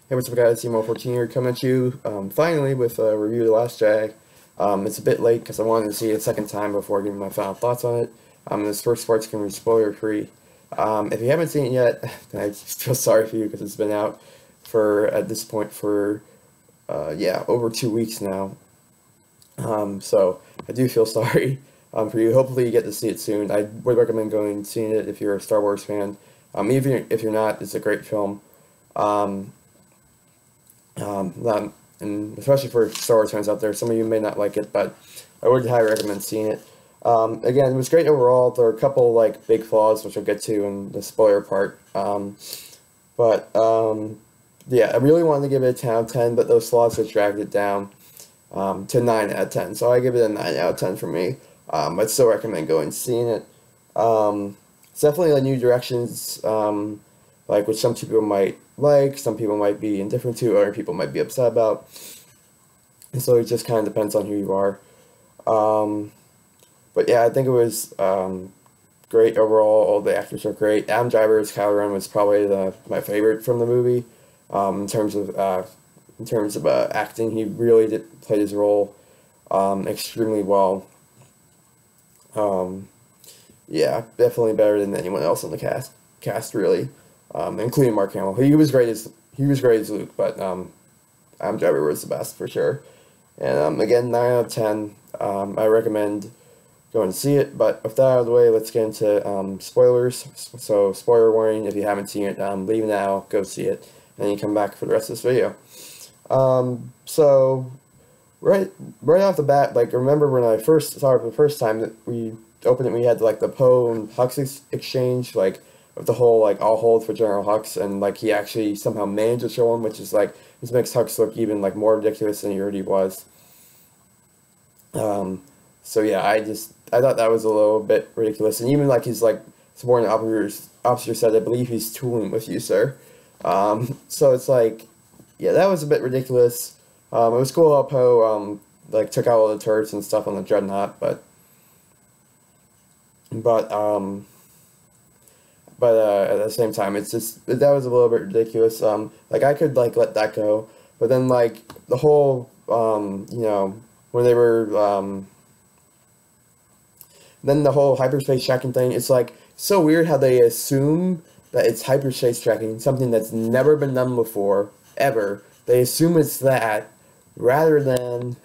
Hey, what's up, guys? CMO14 here, coming at you finally with a review of The Last Jedi. It's a bit late because I wanted to see it a second time before giving my final thoughts on it. This first part's going to be spoiler free. If you haven't seen it yet, then I feel sorry for you because it's been out for, at this point, for yeah, over 2 weeks now. So I do feel sorry for you. Hopefully, you get to see it soon. I would recommend going and seeing it if you're a Star Wars fan. Even if you're not, it's a great film. Um, and especially for Star Wars fans out there, some of you may not like it, but I would highly recommend seeing it. Again, it was great overall. There are a couple like big flaws, which I'll get to in the spoiler part. But yeah, I really wanted to give it a 10 out of 10, but those flaws just dragged it down to 9 out of 10. So I give it a 9 out of 10 for me. I'd still recommend going and seeing it. It's definitely like new directions, like which some people might like, some people might be indifferent to, other people might be upset about. And so it just kind of depends on who you are. But yeah, I think it was great overall. All the actors are great. Adam Driver's Kylo Ren was probably my favorite from the movie. In terms of acting, he really did play his role extremely well. Yeah, definitely better than anyone else in the cast really, including Mark Hamill. He was great as Luke, but Adam Driver was the best for sure. And again, 9 out of 10. I recommend going to see it. But with that out of the way, let's get into spoilers. So spoiler warning: if you haven't seen it, leave now, go see it, and you come back for the rest of this video. So right off the bat, like remember when I first saw it for the first time that we opened it, we had like the Poe and Hux exchange, like with the whole like all hold for General Hux, and like he actually somehow managed to show him, which is like this makes Hux look even like more ridiculous than he already was. So yeah, I thought that was a little bit ridiculous, and even like his like subordinate officer said, I believe he's tooling with you, sir. So it's like, yeah, that was a bit ridiculous. It was cool how Poe like took out all the turrets and stuff on the Dreadnought, but at the same time, it's just that was a little bit ridiculous. Like I could like let that go, but then like the whole you know, when they were then the whole hyperspace tracking thing, it's like so weird how they assume that it's hyperspace tracking, something that's never been done before, ever. They assume it's that, rather than,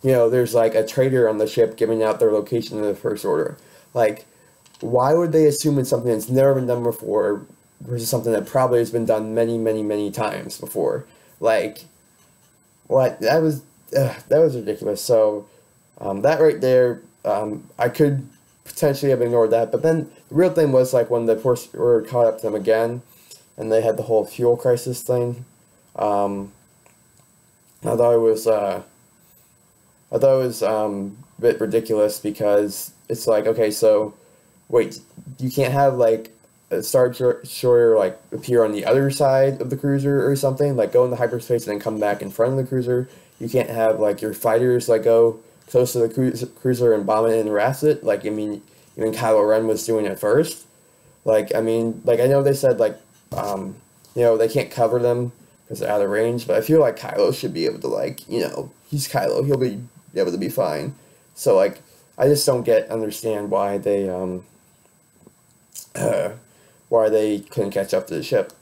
you know, there's like a traitor on the ship giving out their location to the First Order. Like, why would they assume it's something that's never been done before versus something that probably has been done many, many, many times before? Like, what? That was ridiculous. So, that right there, I could potentially have ignored that. But then the real thing was like when the Force were caught up to them again, and they had the whole fuel crisis thing. I thought it was a bit ridiculous because it's like, okay, so wait, you can't have like a Star Destroyer like appear on the other side of the cruiser or something, like go into hyperspace and then come back in front of the cruiser. You can't have like your fighters like go close to the cruiser and bomb it and harass it. Like, I mean, even Kylo Ren was doing it first. Like, I mean, like I know they said like you know, they can't cover them because they're out of range, but I feel like Kylo should be able to, like, you know, he's Kylo, he'll be able to be fine. So, like, I just don't understand why they couldn't catch up to the ship.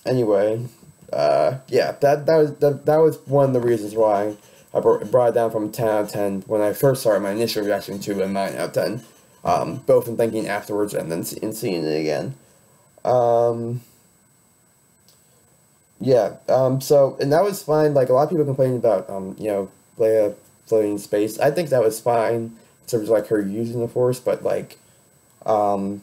Anyway, yeah, that was one of the reasons why I brought it down from 10 out of 10 when I first started my initial reaction to a 9 out of 10. Both in thinking afterwards and then in seeing it again. Yeah, so, and that was fine. Like, a lot of people complaining about, you know, Leia floating in space. I think that was fine in terms of, like, her using the Force, but, like, but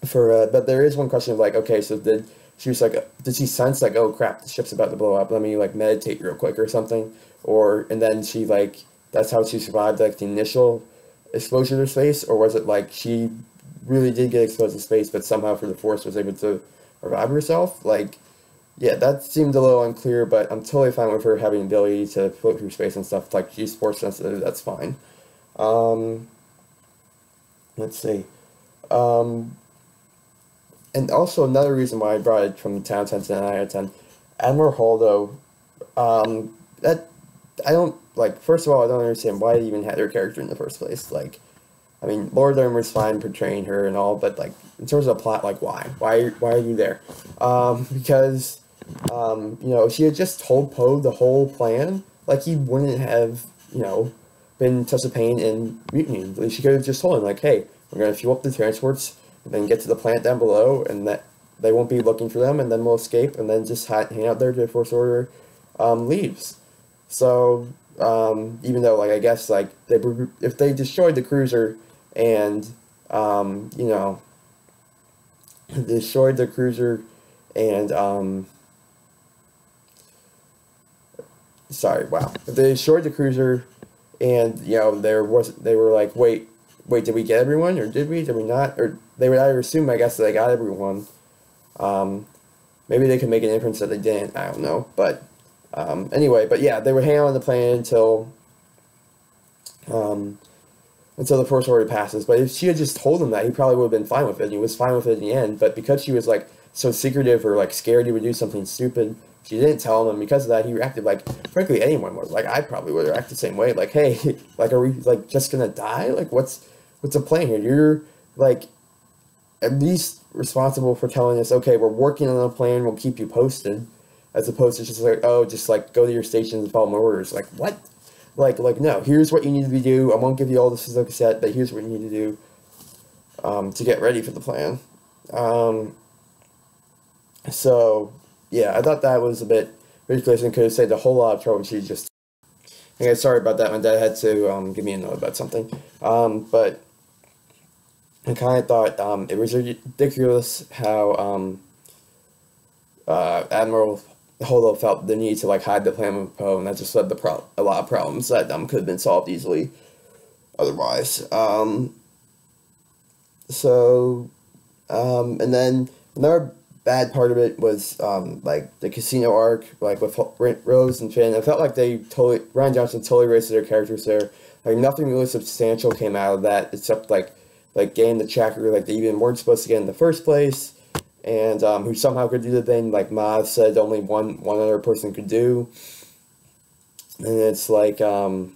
there is one question of, like, okay, so did she sense, like, oh, crap, the ship's about to blow up, let me, like, meditate real quick or something, and then she, like, that's how she survived, like, the initial exposure to space, or was it, like, she really did get exposed to space, but somehow for the Force was able to revive herself? Like, yeah, that seemed a little unclear, but I'm totally fine with her having the ability to float through space and stuff. Like, she's Force sensitive, that's fine. Let's see. and also another reason why I brought it from 10 out of 10 to 9 out of 10, Admiral Holdo, that, I don't, like, first of all, I don't understand why they even had her character in the first place. Like, I mean, Laura Dern was fine portraying her and all, but, like, in terms of plot, like, why? Why are you there? Because, you know, if she had just told Poe the whole plan, like, he wouldn't have, you know, been such a pain in mutiny. Like, she could have just told him, like, hey, we're going to fuel up the transports, and then get to the plant down below, and that they won't be looking for them, and then we'll escape, and then just hang out there till the First Order leaves. So, even though, like, I guess, like, if they destroyed the cruiser and, you know, destroyed the cruiser and, sorry, wow. If they destroyed the cruiser and, you know, they were like, wait, did we get everyone, or did we not? Or they would either assume, I guess, that they got everyone. Maybe they could make an inference that they didn't, I don't know, but, anyway, but yeah, they would hang on the plane until the First Order passes. But if she had just told him that, he probably would have been fine with it, and he was fine with it in the end. But because she was, like, so secretive or, like, scared he would do something stupid, she didn't tell him, and because of that, he reacted like, frankly, anyone would. Like, I probably would have acted the same way. Like, hey, like, are we, like, just gonna die? Like, what's the plan here? You're, like, at least responsible for telling us, okay, we're working on a plan, we'll keep you posted, as opposed to just like, oh, just, like, go to your stations and follow my orders. Like, what? Like, no, here's what you need to do. I won't give you all this as set, but here's what you need to do to get ready for the plan. So, yeah, I thought that was a bit ridiculous and could have saved a whole lot of trouble. She just... Okay, sorry about that. My dad had to give me a note about something. But I kind of thought it was ridiculous how Admiral Holo felt the need to, like, hide the plan with Poe, and that just led to a lot of problems that could have been solved easily otherwise. And then another bad part of it was, like, the casino arc, like, with Rose and Finn. I felt like Rian Johnson totally wasted their characters there. Like, nothing really substantial came out of that, except, like getting the tracker, like, they even weren't supposed to get in the first place, and who somehow could do the thing, like Maz said only one other person could do, and it's like, only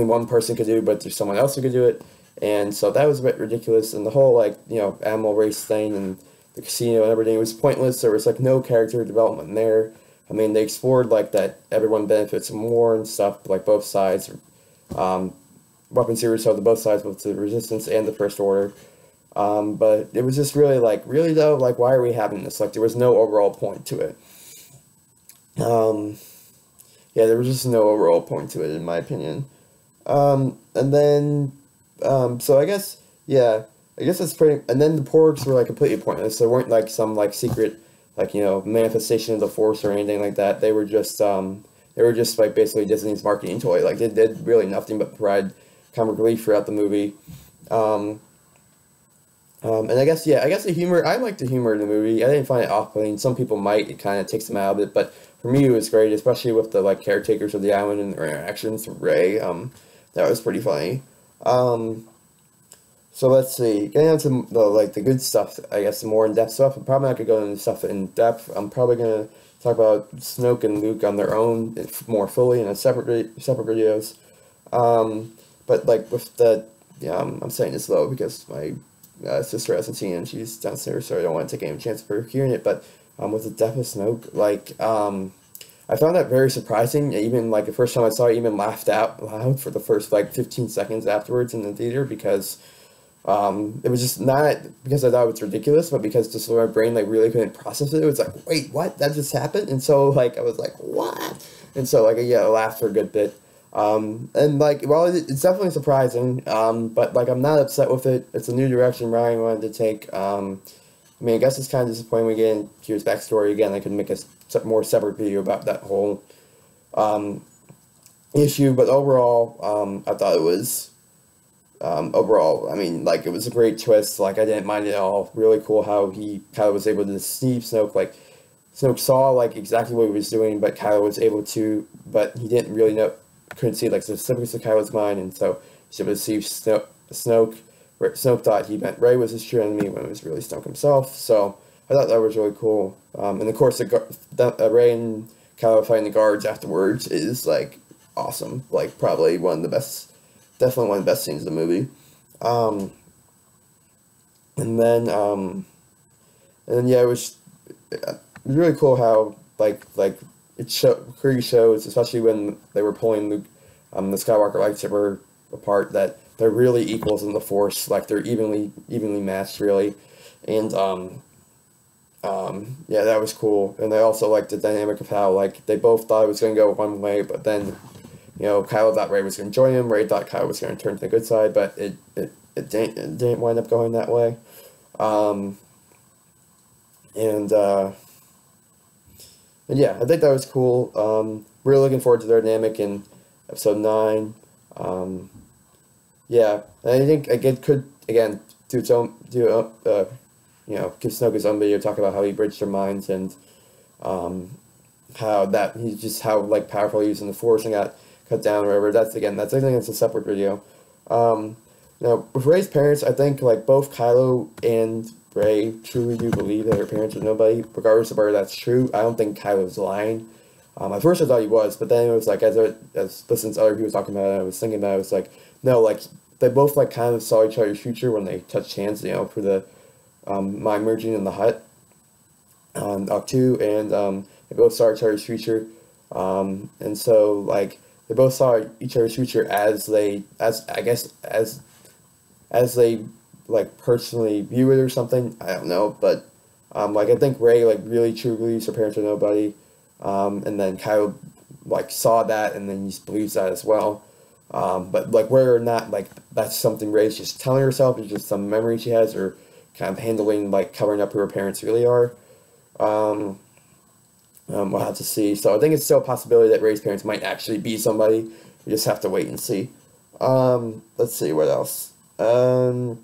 one person could do, but there's someone else who could do it, and so that was a bit ridiculous, and the whole, like, you know, animal race thing, and the casino and everything was pointless. There was, like, no character development there. I mean, they explored, like, that everyone benefits from war and stuff, like, both sides, weapon series held to both sides, both the Resistance and the First Order. But it was just really, like, really though, like, why are we having this? Like, there was no overall point to it. Yeah, there was just no overall point to it, in my opinion. And then, so I guess, yeah, I guess that's pretty, and then the porgs were, like, completely pointless. They weren't, like, some, like, secret, like, you know, manifestation of the Force or anything like that. They were just, like, basically Disney's marketing toy. Like, they did really nothing but provide comic relief throughout the movie. And I guess the humor, I liked the humor in the movie. I didn't find it off-putting. Some people might, it kind of takes them out of it, but for me it was great, especially with the, like, caretakers of the island and their interactions with Rey. That was pretty funny. So let's see, getting on to the good stuff, I guess, the more in-depth stuff. I'm probably not going to go into stuff in depth. I'm probably going to talk about Snoke and Luke on their own more fully in a separate videos. But, like, with the, I'm saying this low because my sister hasn't seen it and she's downstairs, so I don't want to take any chance of her hearing it, but with the death of Snoke, like, I found that very surprising. Even, like, the first time I saw it, I even laughed out loud for the first, like, 15 seconds afterwards in the theater, because it was just not because I thought it was ridiculous, but because just my brain, like, really couldn't process it. It was like, wait, what? That just happened? And so, like, I was like, what? And so, like, yeah, I laughed for a good bit. And, like, well, it's definitely surprising, but, like, I'm not upset with it. It's a new direction Rian wanted to take. I mean, I guess it's kind of disappointing we get into his backstory again. I could make a more separate video about that whole issue, but overall, I thought it was, overall, I mean, like, it was a great twist. Like, I didn't mind it at all. Really cool how he kind of was able to deceive Snoke. Like, Snoke saw, like, exactly what he was doing, but Kylo was able to, but he didn't really know, couldn't see, like, the specifics of Kylo's mind, and so he was able to deceive Snoke, Snoke thought he meant Rey was his true enemy when it was really Snoke himself. So I thought that was really cool. And of course, Rey and Kylo fighting the guards afterwards is like awesome. Like probably one of the best, definitely one of the best scenes of the movie. And then yeah, it was really cool how like Krieg shows, especially when they were pulling the Skywalker lightsaber apart, that they're really equals in the Force. Like they're evenly matched, really, and yeah, that was cool. And I also liked the dynamic of how like they both thought it was going to go one way, but then Kylo thought Rey was going to join him. Rey thought Kylo was going to turn to the good side, but it didn't wind up going that way. And yeah, I think that was cool. We're looking forward to their dynamic in episode 9. Yeah, and I think it could again give Snoke his own video, talk about how he bridged their minds and how like powerful he was in the Force and got cut down or whatever. I think that's a separate video. With Rey's parents, I think like both Kylo and Rey truly do believe that her parents are nobody, regardless of whether that's true. I don't think Kylo's lying. At first I thought he was, but then it was like, as listening to other people talking about it, I was thinking about it, it was like, no, like, they both like kind of saw each other's future when they touched hands, for the mind merging in the hut on Octu, and they both saw each other's future, and so like they both saw each other's future as they like personally view it or something. I don't know, but like I think Rey like really truly believes her parents are nobody, and then Kylo like saw that and then he believes that as well. But like whether or not like that's something Rey's just telling herself, it's just some memory she has, or kind of handling like covering up who her parents really are. We'll have to see. So I think it's still a possibility that Rey's parents might actually be somebody. We just have to wait and see. Let's see what else. And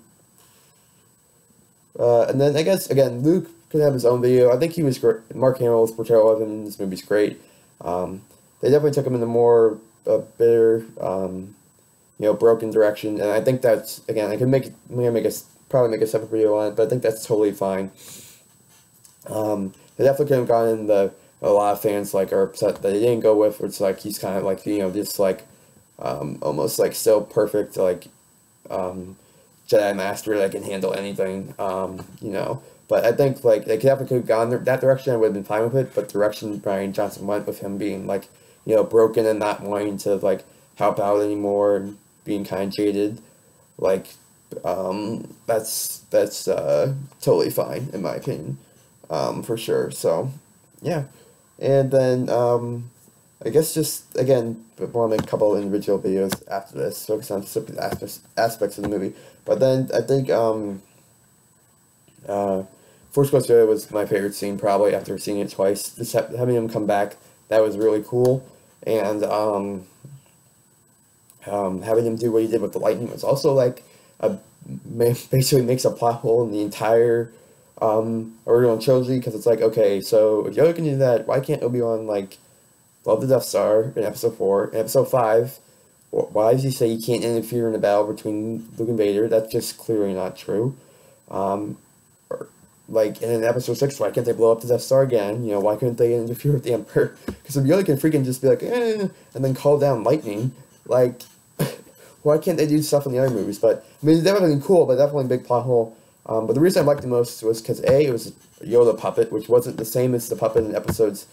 then I guess again Luke can have his own video. I think he was great. Mark Hamill's portrayal of him in this movie is great. They definitely took him in the more bitter, broken direction, and I think that's again I'm gonna probably make a separate video on it, but I think that's totally fine. They definitely could have gone in a lot of fans like are upset that they didn't go with, where it's like he's kind of like just like almost like still perfect like Jedi Master that can handle anything, But I think like they definitely could have gone that direction. I would have been fine with it, but the direction Rian Johnson went with him being like broken and not wanting to like help out anymore and being kind of jaded, like that's totally fine in my opinion, for sure. So yeah, and then I guess just again, we'll make a couple of individual videos after this, focus on specific aspects of the movie. But then I think Force Ghost Yoda was my favorite scene, probably after seeing it twice. Just having him come back, that was really cool, and having him do what he did with the lightning was also like basically makes a plot hole in the entire original trilogy, because it's like, okay, so if Yoda can do that, why can't Obi-Wan like love the Death Star in Episode 4? In Episode 5, why does he say he can't interfere in a battle between Luke and Vader? That's just clearly not true. Like in Episode 6, why can't they blow up the Death Star again? Why couldn't they interfere with the Emperor? Because if Yoda can freaking just be like, and then call down lightning, like, why can't they do stuff in the other movies? But I mean, it's definitely cool, but definitely a big plot hole. But the reason I liked it most was because it was a Yoda puppet, which wasn't the same as the puppet in Episodes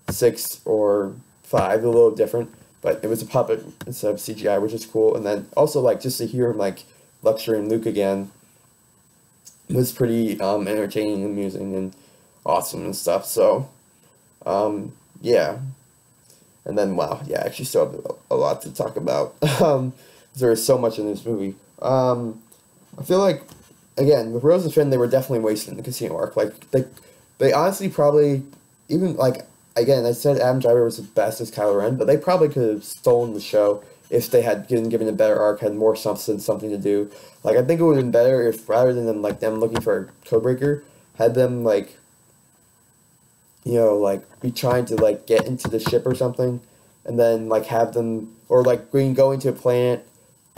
6 or 5, a little different, but it was a puppet instead of CGI, which is cool. And then also like just to hear him like lecturing Luke again was pretty entertaining and amusing and awesome and stuff. So yeah, and then wow, yeah, I actually still have a lot to talk about. There is so much in this movie. I feel like again with Rose and Finn, they were definitely wasting the casino arc. Like they honestly probably, even like again, I said Adam Driver was the best as Kylo Ren, but they probably could have stolen the show if they had given a better arc, had more substance, something to do. Like, I think it would have been better if, rather than them, like, them looking for a codebreaker, had them, like, like, be trying to, like, get into the ship or something, and then, like, have them, or, like, going to a planet,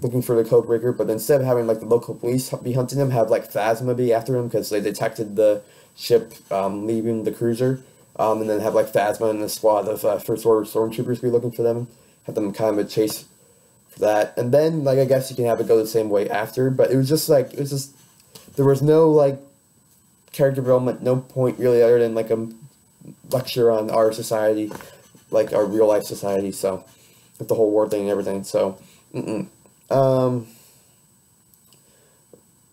looking for the codebreaker, but instead of having like the local police be hunting them, have like Phasma be after him because they detected the ship leaving the cruiser, and then have like Phasma and a squad of First Order stormtroopers be looking for them, have them kind of a chase for that, and then like I guess you can have it go the same way after, but it was just there was no like character development, no point really other than like a lecture on our society, like our real life society, so with the whole war thing and everything, so.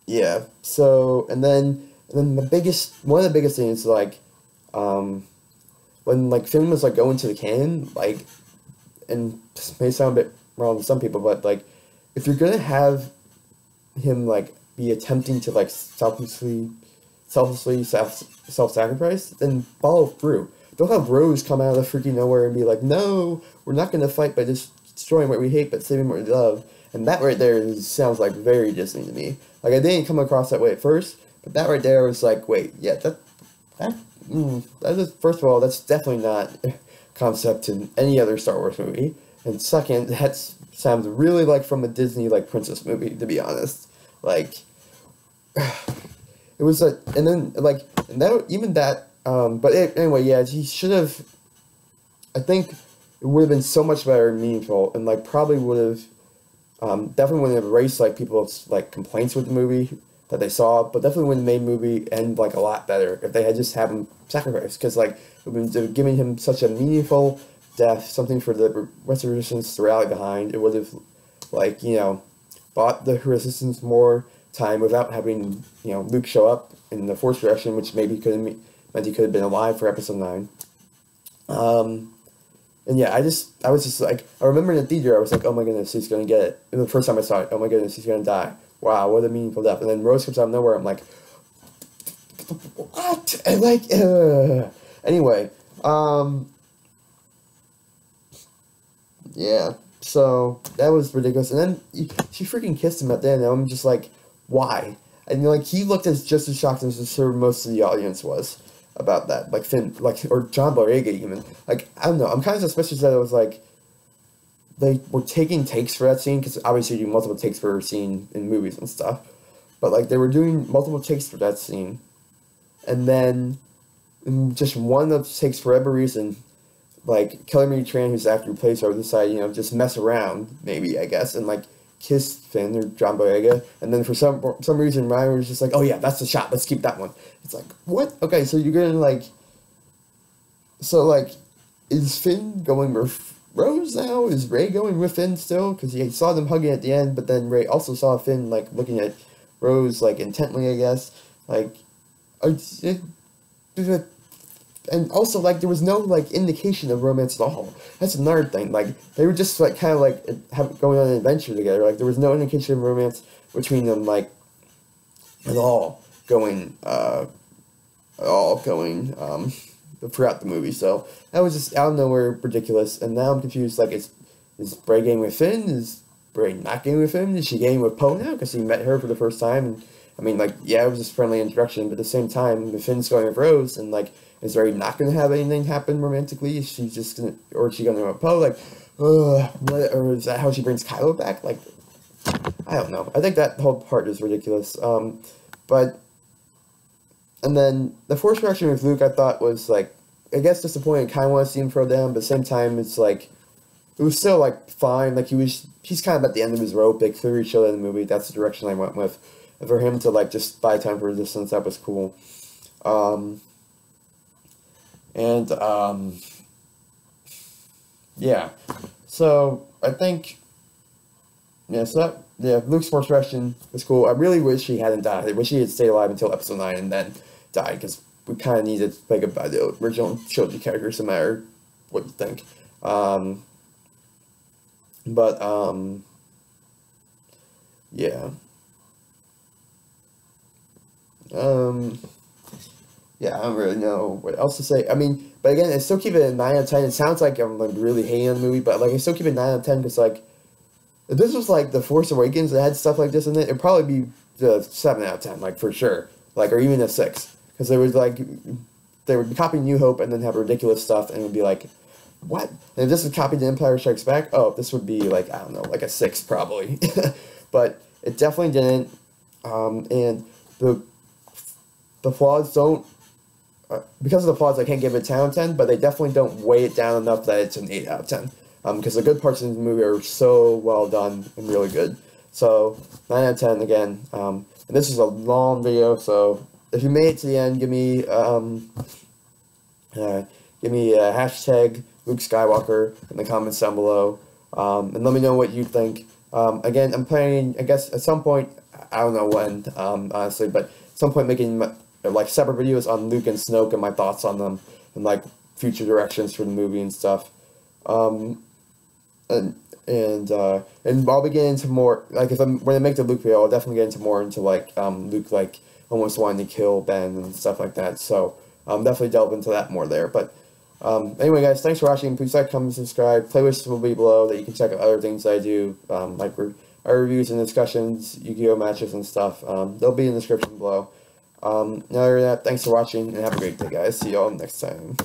Yeah, so, and then one of the biggest things, like, when, like, Finn was, like, going to the cannon, like, and this may sound a bit wrong to some people, but, like, if you're gonna have him, like, be attempting to, like, selflessly self-sacrifice, then follow through. Don't have Rose come out of the freaking nowhere and be like, no, we're not gonna fight by just destroying what we hate, but saving what we love. And that right there sounds like very Disney to me. Like, I didn't come across that way at first, but that right there was like, wait, yeah, that is, first of all, that's definitely not a concept in any other Star Wars movie. And second, that sounds really like from a Disney, like, princess movie, to be honest. Like, it was like, and then, like, and that, even that, anyway, yeah, he should have, I think it would have been so much better and meaningful, and, like, probably would have, definitely wouldn't have erased, like, people's, like, complaints with the movie that they saw, but definitely would have made the movie end, like, a lot better if they had just had him sacrificed, because, like, it would have been giving him such a meaningful death, something for the rest of the Resistance to rally behind. It would have, like, you know, bought the Resistance more time without having, you know, Luke show up in the Force direction, which maybe could have meant he could have been alive for Episode 9. And yeah, I was just like, I remember in the theater, I was like, oh my goodness, he's gonna get it. And the first time I saw it, oh my goodness, he's gonna die. Wow, what a meaningful death. And then Rose comes out of nowhere, I'm like, what? And like, anyway, yeah, so that was ridiculous. And then she freaking kissed him at the end, and I'm just like, why? And like, he looked just as shocked as most of the audience was about that, like Finn, like, or John Boyega even. Like, I don't know, I'm kind of suspicious that it was like, they were taking takes for that scene, because obviously you do multiple takes for a scene in movies and stuff, but like, they were doing multiple takes for that scene, and then, in just one of the takes for whatever reason, like, Kelly Marie Tran, who's the actor who plays her, decided, you know, just mess around, maybe, I guess, and like, kiss Finn or John Boyega, and then for some reason Ryan was just like, oh yeah, that's the shot, let's keep that one. It's like, what? Okay, so you're gonna like, so like, is Finn going with Rose now? Is Rey going with Finn still? Because he saw them hugging at the end, but then Rey also saw Finn like looking at Rose like intently, I guess. Like, and also, like, there was no, like, indication of romance at all. That's another thing. Like, they were just, like, kind of, like, going on an adventure together. Like, there was no indication of romance between them, like, at all going throughout the movie. So, that was just out of nowhere ridiculous. And now I'm confused. Like, is Bray getting with Finn? Is Bray not getting with him? Is she getting with Poe now? Because he met her for the first time. And, I mean, like, yeah, it was just friendly introduction. But at the same time, the Finn's going with Rose. And, like, is Rey not going to have anything happen romantically? Is she just going to, or is she going to have Poe? Like, what, or is that how she brings Kylo back? Like, I don't know. I think that whole part is ridiculous. But, and then the Force reaction with Luke, I thought was, like, I guess disappointing. Kind of want to see him throw down, but at the same time, it's like, it was still, like, fine. Like, he's kind of at the end of his rope. They clearly showed that in the movie. That's the direction I went with. And for him to, like, just buy time for Resistance, that was cool. Yeah, so I think, yeah, so that, yeah, Luke's Force reaction was cool. I really wish he hadn't died. I wish he had stayed alive until Episode 9 and then died, because we kind of needed to think about the original trilogy characters, no matter what you think. Yeah. Yeah, I don't really know what else to say. I mean, but again, I still keep it at 9 out of 10. It sounds like I'm like really hating on the movie, but like I still keep it 9 out of 10 because like if this was like The Force Awakens that had stuff like this in it, it'd probably be the 7 out of 10, like for sure, like or even a 6, because they would be copying New Hope and then have ridiculous stuff, and it would be like, what? And if this is copied to Empire Strikes Back, oh, this would be like, I don't know, like a 6 probably. But it definitely didn't. And the flaws don't, because of the flaws, I can't give it a 10 out of 10, but they definitely don't weigh it down enough that it's an 8 out of 10. Because the good parts of the movie are so well done and really good. So, 9 out of 10 again. And this is a long video, so if you made it to the end, give me a hashtag Luke Skywalker in the comments down below. And let me know what you think. Again, I'm planning, I guess, at some point, I don't know when, honestly, but at some point making, like, separate videos on Luke and Snoke and my thoughts on them, and, like, future directions for the movie and stuff. And I'll be getting into more, like, when I make the Luke video, I'll definitely get into more into, like, Luke, like, almost wanting to kill Ben and stuff like that, so, definitely delve into that more there, but, anyway, guys, thanks for watching. Please like, comment, subscribe. Playlist will be below that you can check out other things that I do, like our reviews and discussions, Yu-Gi-Oh! Matches and stuff. They'll be in the description below. Other than that, thanks for watching, and have a great day, guys. See y'all next time.